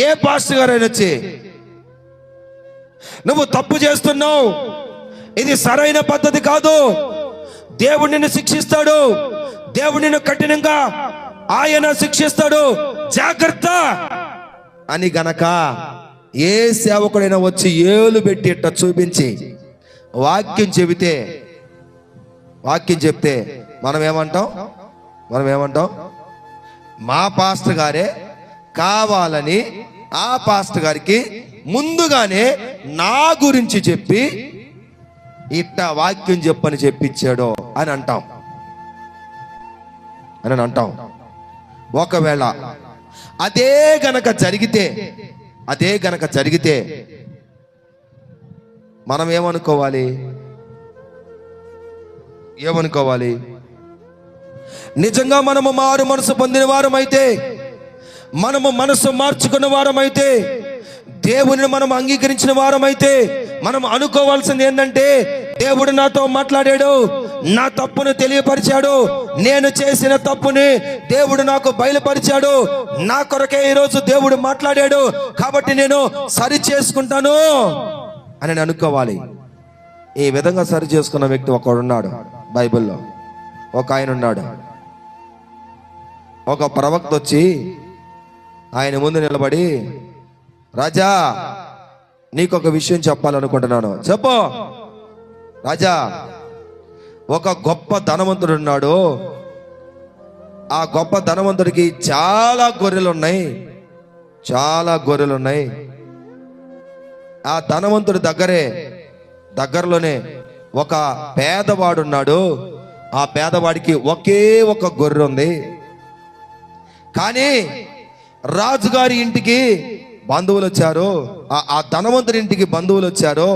ఏ pastor గారైనా వచ్చి నువ్వు తప్పు చేస్తున్నావు, ఇది సరైన పద్ధతి కాదు, దేవుడు నిన్ను శిక్షిస్తాడు, దేవుడు నిన్ను కఠినంగా ఆయన శిక్షిస్తాడు, జాగ్రత్త అని గనక ఏ సేవకుడైనా వచ్చి ఏలు పెట్టి ఇట్ట చూపించి వాక్యం చెప్తే మనం ఏమంటాం? మా పాస్టర్ గారే కావాలని ఆ పాస్టర్ గారికి ముందుగానే నా గురించి చెప్పి ఇట్ట వాక్యం చెప్పని చెప్పించాడో అని అంటాం. ఒకవేళ అదే గనక జరిగితే మనం ఏమనుకోవాలి? నిజంగా మనము మారు మనసు పొందిన వారమైతే, మనము మనసు మార్చుకున్న వారమైతే, దేవుని మనం అంగీకరించిన వారమైతే, మనం అనుకోవాల్సింది ఏంటంటే, దేవుడు నాతో మాట్లాడాడు, నా తప్పును తెలియపరిచాడు, నేను చేసిన తప్పుని దేవుడు నాకు బయలుపరిచాడు, నా కొరకే ఈరోజు దేవుడు మాట్లాడాడు, కాబట్టి నేను సరి చేసుకుంటాను అని అనుకోవాలి. ఈ విధంగా సరి చేసుకున్న వ్యక్తి ఒకడున్నాడు బైబిల్లో. ఒక ఆయన ఉన్నాడు. ఒక ప్రవక్త వచ్చి ఆయన ముందు నిలబడి, రాజా నీకొక విషయం చెప్పాలనుకుంటున్నాను. చెప్పు రాజా. ఒక గొప్ప ధనవంతుడు ఉన్నాడు. ఆ గొప్ప ధనవంతుడికి చాలా గొర్రెలు ఉన్నాయి. ఆ ధనవంతుడి దగ్గరలోనే ఒక పేదవాడు ఉన్నాడు. ఆ పేదవాడికి ఒకే ఒక గొర్రె ఉంది. కానీ రాజుగారి ఇంటికి బంధువులు వచ్చారు, ఆ ధనవంతుడి ఇంటికి బంధువులు వచ్చారు.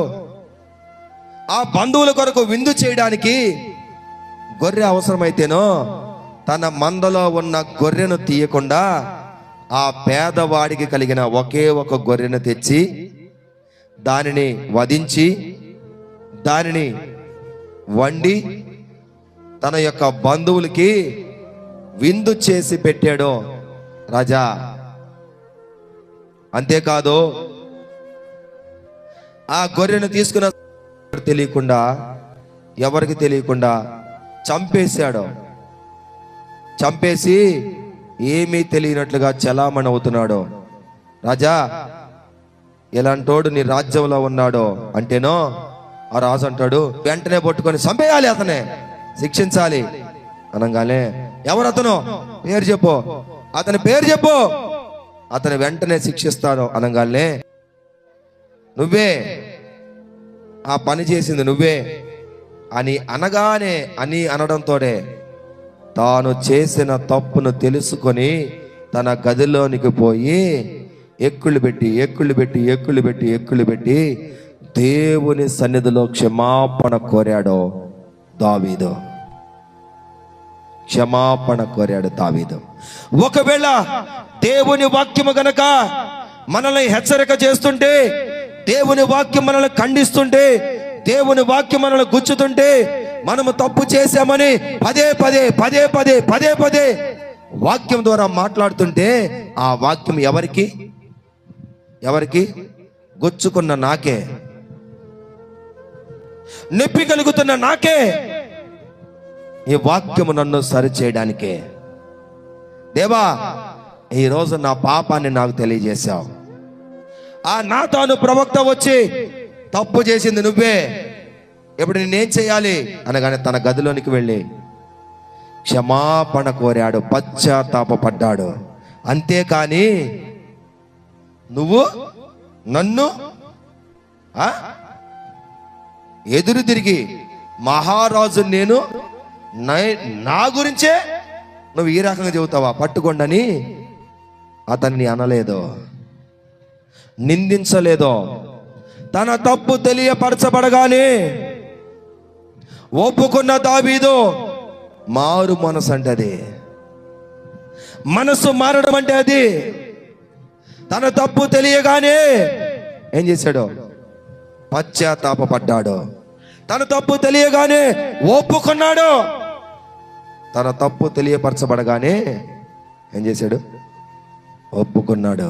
ఆ బంధువుల కొరకు విందు చేయడానికి గొర్రె అవసరమైతేనో తన మందలో ఉన్న గొర్రెను తీయకుండా ఆ పేదవాడికి కలిగిన ఒకే ఒక గొర్రెను తెచ్చి దానిని వధించి దానిని వండి తన యొక్క బంధువులకి విందు చేసి పెట్టాడు రాజా. అంతేకాదు, ఆ గొర్రెను తీసుకున్న ఎవరికి తెలియకుండా చంపేసి ఏమీ తెలియనట్లుగా చలామణి అవుతున్నాడు. రాజా, ఎలాంటోడు నీ రాజ్యంలో ఉన్నాడో అంటేనో ఆ రాజు అంటాడు, వెంటనే పట్టుకొని చంపేయాలి, అతనే శిక్షించాలి అనగానే, ఎవరతను పేరు చెప్పు, అతని పేరు చెప్పు, అతని వెంటనే శిక్షిస్తాను అనగానే, నువ్వే ఆ పని చేసింది నువ్వే అని అనడంతోనే తాను చేసిన తప్పును తెలుసుకొని తన గదిలోనికి పోయి ఎక్కుళ్ళు పెట్టి దేవుని సన్నిధిలో క్షమాపణ కోరాడు దావీదు. ఒకవేళ దేవుని వాక్యము గనక మనల్ని హెచ్చరిక చేస్తుంటే, దేవుని వాక్యం మనల్ని ఖండిస్తుంటే, దేవుని వాక్యం మనల్ని గుచ్చుతుంటే, మనము తప్పు చేశామని పదే పదే వాక్యం ద్వారా మాట్లాడుతుంటే, ఆ వాక్యం ఎవరికి గుచ్చుకున్న నాకే, నొప్పి కలుగుతున్న నాకే. ఈ వాక్యము నన్ను సరిచేయడానికే. దేవా, ఈరోజు నా పాపాన్ని నాకు తెలియజేశావు. ఆ నాతాను ప్రవక్త వచ్చి తప్పు చేసింది నువ్వే, ఇప్పుడు నేనేం చేయాలి అనగానే తన గదిలోనికి వెళ్ళి క్షమాపణ కోరాడు, పశ్చాత్తాపడ్డాడు. అంతేకాని నువ్వు నన్ను ఎదురు తిరిగి మహారాజు నేను నా గురించే నువ్వు ఈ రకంగా చెబుతావా పట్టుకోండని అతన్ని అనలేదో, నిందించలేదో. తన తప్పు తెలియపరచబడగానే ఒప్పుకున్న దావీదు మారు మనసు అంటే అది, మనసు మారడం అంటే అది. తన తప్పు తెలియగానే ఏం చేశాడు? పశ్చాత్తాపడ్డాడు. తన తప్పు తెలియగానే ఒప్పుకున్నాడు. తన తప్పు తెలియపరచబడగానే ఏం చేశాడు? ఒప్పుకున్నాడు.